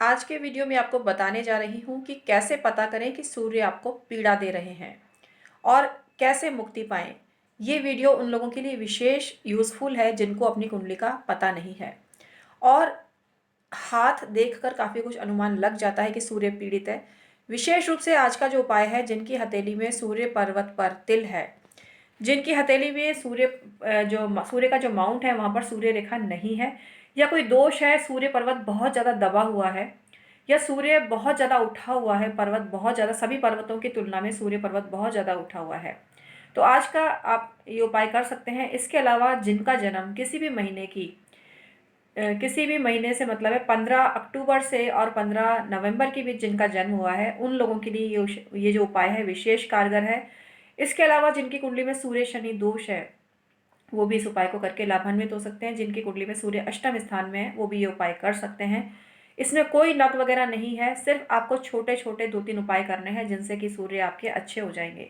आज के वीडियो में आपको बताने जा रही हूँ कि कैसे पता करें कि सूर्य आपको पीड़ा दे रहे हैं और कैसे मुक्ति पाएं। ये वीडियो उन लोगों के लिए विशेष यूज़फुल है जिनको अपनी कुंडली का पता नहीं है और हाथ देखकर काफ़ी कुछ अनुमान लग जाता है कि सूर्य पीड़ित है। विशेष रूप से आज का जो उपाय है, जिनकी हथेली में सूर्य पर्वत पर तिल है, जिनकी हथेली में सूर्य का जो माउंट है वहाँ पर सूर्य रेखा नहीं है, या कोई दोष है, सूर्य पर्वत बहुत ज़्यादा दबा हुआ है, या सूर्य बहुत ज़्यादा उठा हुआ है, पर्वत बहुत ज़्यादा सभी पर्वतों की तुलना में सूर्य पर्वत बहुत ज़्यादा उठा हुआ है, तो आज का आप ये उपाय कर सकते हैं। इसके अलावा जिनका जन्म किसी भी महीने से मतलब है 15 अक्टूबर से और 15 नवंबर के बीच जिनका जन्म हुआ है, उन लोगों के लिए ये जो उपाय है विशेष कारगर है। इसके अलावा जिनकी कुंडली में सूर्य शनि दोष है, वो भी इस उपाय को करके लाभान्वित हो सकते हैं। जिनकी कुंडली में सूर्य अष्टम स्थान में है, वो भी ये उपाय कर सकते हैं। इसमें कोई नग वगैरह नहीं है, सिर्फ आपको छोटे छोटे 2-3 उपाय करने हैं जिनसे कि सूर्य आपके अच्छे हो जाएंगे।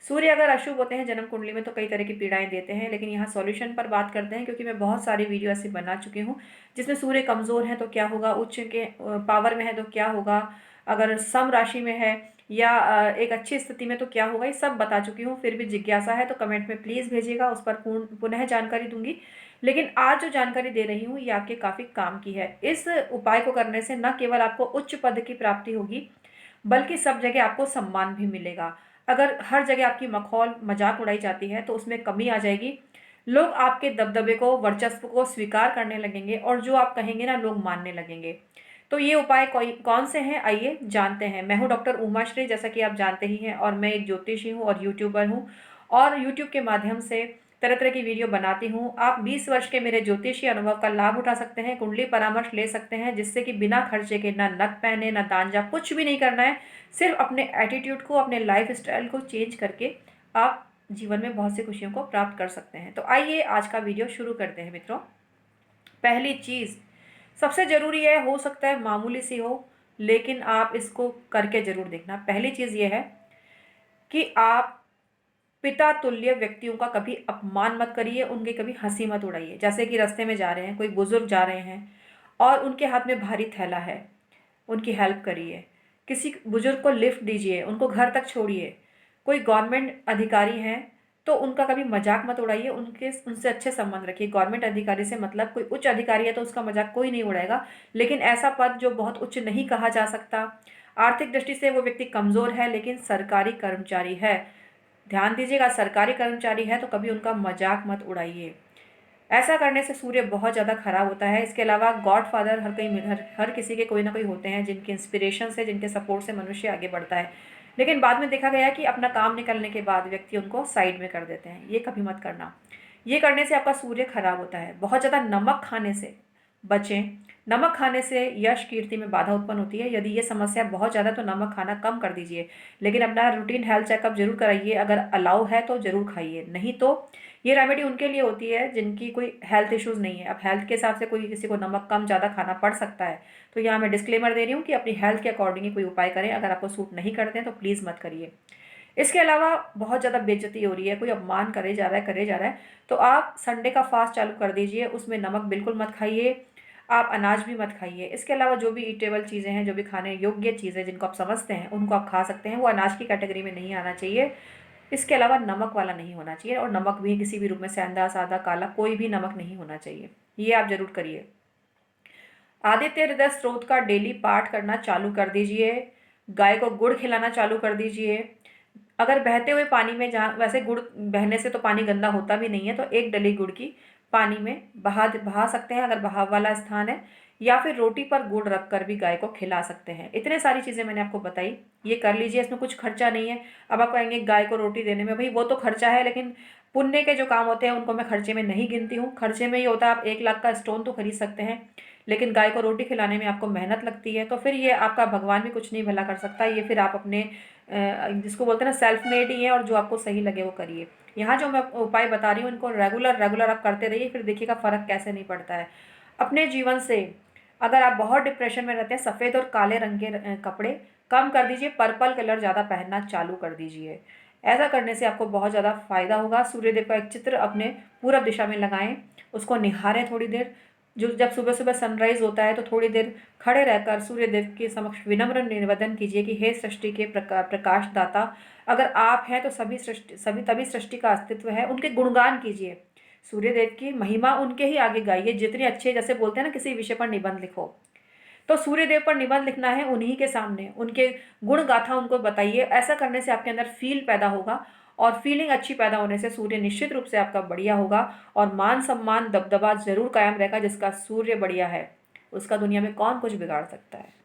सूर्य अगर अशुभ होते हैं जन्म कुंडली में तो कई तरह की पीड़ाएं देते हैं, लेकिन यहाँ सॉल्यूशन पर बात करते हैं, क्योंकि मैं बहुत सारी वीडियो ऐसी बना चुकी हूँ जिसमें सूर्य कमजोर है तो क्या होगा, उच्च के पावर में है तो क्या होगा, अगर सम राशि में है या एक अच्छी स्थिति में तो क्या होगा, ये सब बता चुकी हूँ। फिर भी जिज्ञासा है तो कमेंट में प्लीज़ भेजिएगा, उस पर पुनः जानकारी दूंगी। लेकिन आज जो जानकारी दे रही हूँ ये आपके काफ़ी काम की है। इस उपाय को करने से न केवल आपको उच्च पद की प्राप्ति होगी, बल्कि सब जगह आपको सम्मान भी मिलेगा। अगर हर जगह आपकी मखौल मजाक उड़ाई जाती है तो उसमें कमी आ जाएगी। लोग आपके दबदबे को, वर्चस्व को स्वीकार करने लगेंगे और जो आप कहेंगे ना, लोग मानने लगेंगे। तो ये उपाय कौन से हैं, आइए जानते हैं। मैं हूँ डॉक्टर उमा श्री, जैसा कि आप जानते ही हैं, और मैं एक ज्योतिषी हूँ और यूट्यूबर हूँ, और यूट्यूब के माध्यम से तरह तरह की वीडियो बनाती हूँ। आप 20 वर्ष के मेरे ज्योतिषी अनुभव का लाभ उठा सकते हैं, कुंडली परामर्श ले सकते हैं, जिससे कि बिना खर्चे के ना नग पहने ना दांजा, कुछ भी नहीं करना है। सिर्फ अपने एटीट्यूड को, अपने लाइफ स्टाइल को चेंज करके आप जीवन में बहुत सी खुशियों को प्राप्त कर सकते हैं। तो आइए आज का वीडियो शुरू करते हैं मित्रों। पहली चीज़ सबसे ज़रूरी है, हो सकता है मामूली सी हो, लेकिन आप इसको करके ज़रूर देखना। पहली चीज़ ये है कि आप पिता तुल्य व्यक्तियों का कभी अपमान मत करिए, उनकी कभी हंसी मत उड़ाइए। जैसे कि रास्ते में जा रहे हैं, कोई बुजुर्ग जा रहे हैं और उनके हाथ में भारी थैला है, उनकी हेल्प करिए। किसी बुजुर्ग को लिफ्ट दीजिए, उनको घर तक छोड़िए। कोई गवर्नमेंट अधिकारी हैं तो उनका कभी मजाक मत उड़ाइए, उनसे अच्छे संबंध रखिए। गवर्नमेंट अधिकारी से मतलब कोई उच्च अधिकारी है तो उसका मजाक कोई नहीं उड़ाएगा, लेकिन ऐसा पद जो बहुत उच्च नहीं कहा जा सकता, आर्थिक दृष्टि से वो व्यक्ति कमजोर है लेकिन सरकारी कर्मचारी है, ध्यान दीजिएगा, सरकारी कर्मचारी है तो कभी उनका मजाक मत उड़ाइए। ऐसा करने से सूर्य बहुत ज़्यादा खराब होता है। इसके अलावा गॉड फादर हर किसी के कोई ना कोई होते हैं, जिनके इंस्पिरेशन से, जिनके सपोर्ट से मनुष्य आगे बढ़ता है। लेकिन बाद में देखा गया कि अपना काम निकलने के बाद व्यक्ति उनको साइड में कर देते हैं। ये कभी मत करना। ये करने से आपका सूर्य खराब होता है। बहुत ज़्यादा नमक खाने से बचें। नमक खाने से यश कीर्ति में बाधा उत्पन्न होती है। यदि ये समस्या बहुत ज़्यादा तो नमक खाना कम कर दीजिए, लेकिन अपना रूटीन हेल्थ चेकअप जरूर कराइए। अगर अलाउ है तो जरूर खाइए, नहीं तो ये रेमेडी उनके लिए होती है जिनकी कोई हेल्थ इश्यूज नहीं है। अब हेल्थ के हिसाब से कोई किसी को नमक कम ज़्यादा खाना पड़ सकता है, तो यहाँ मैं डिस्क्लेमर दे रही हूँ कि अपनी हेल्थ के अकॉर्डिंग ही कोई उपाय करें। अगर आपको सूट नहीं करते हैं तो प्लीज़ मत करिए। इसके अलावा बहुत ज़्यादा बेइज्जती हो रही है, कोई अपमान करे जा रहा है, तो आप संडे का फास्ट चालू कर दीजिए। उसमें नमक बिल्कुल मत खाइए, आप अनाज भी मत खाइए। इसके अलावा जो भी ईटेबल चीज़ें हैं, जो भी खाने योग्य चीज़ें जिनको आप समझते हैं, उनको आप खा सकते हैं। वो अनाज की कैटेगरी में नहीं आना चाहिए। इसके अलावा नमक वाला नहीं होना चाहिए, और नमक भी किसी भी रूप में सेंधा, सादा, काला, कोई भी नमक नहीं होना चाहिए। ये आप जरूर करिए। आदित्य हृदय स्रोत का डेली पाठ करना चालू कर दीजिए। गाय को गुड़ खिलाना चालू कर दीजिए। अगर बहते हुए पानी में, जहाँ वैसे गुड़ बहने से तो पानी गंदा होता भी नहीं है, तो एक डली गुड़ की पानी में बहा बहा सकते हैं अगर बहाव वाला स्थान है, या फिर रोटी पर गुड़ रख कर भी गाय को खिला सकते हैं। इतने सारी चीज़ें मैंने आपको बताई, ये कर लीजिए, इसमें कुछ खर्चा नहीं है। अब आप कहेंगे गाय को रोटी देने में, भाई वो तो खर्चा है, लेकिन पुण्य के जो काम होते हैं उनको मैं खर्चे में नहीं गिनती हूँ। खर्चे में ये होता है आप 1 लाख का स्टोन तो खरीद सकते हैं, लेकिन गाय को रोटी खिलाने में आपको मेहनत लगती है, तो फिर ये आपका भगवान भी कुछ नहीं भला कर सकता। ये फिर आप अपने जिसको बोलते हैं ना, सेल्फ मेड ही है, और जो आपको सही लगे वो करिए। यहाँ जो मैं उपाय बता रही हूँ, इनको रेगुलर रेगुलर आप करते रहिए, फिर देखिएगा फ़र्क कैसे नहीं पड़ता है अपने जीवन से। अगर आप बहुत डिप्रेशन में रहते हैं, सफ़ेद और काले रंग के कपड़े कम कर दीजिए, पर्पल कलर ज़्यादा पहनना चालू कर दीजिए। ऐसा करने से आपको बहुत ज़्यादा फायदा होगा। सूर्यदेव का एक चित्र अपने पूरब दिशा में लगाएं, उसको निहारें थोड़ी देर, जो जब सुबह सुबह सनराइज होता है तो थोड़ी देर खड़े रहकर सूर्य देव के समक्ष विनम्र निवेदन कीजिए कि हे सृष्टि के प्रकाश दाता, अगर आप हैं तो सभी तभी सृष्टि का अस्तित्व है। उनके गुणगान कीजिए, सूर्य देव की महिमा उनके ही आगे गाइए जितने अच्छे, जैसे बोलते हैं ना किसी विषय पर निबंध लिखो, तो सूर्य देव पर निबंध लिखना है उन्हीं के सामने, उनके गुण गाथा उनको बताइए। ऐसा करने से आपके अंदर फील पैदा होगा और फीलिंग अच्छी पैदा होने से सूर्य निश्चित रूप से आपका बढ़िया होगा और मान सम्मान दबदबा जरूर कायम रहेगा। जिसका सूर्य बढ़िया है उसका दुनिया में कौन कुछ बिगाड़ सकता है।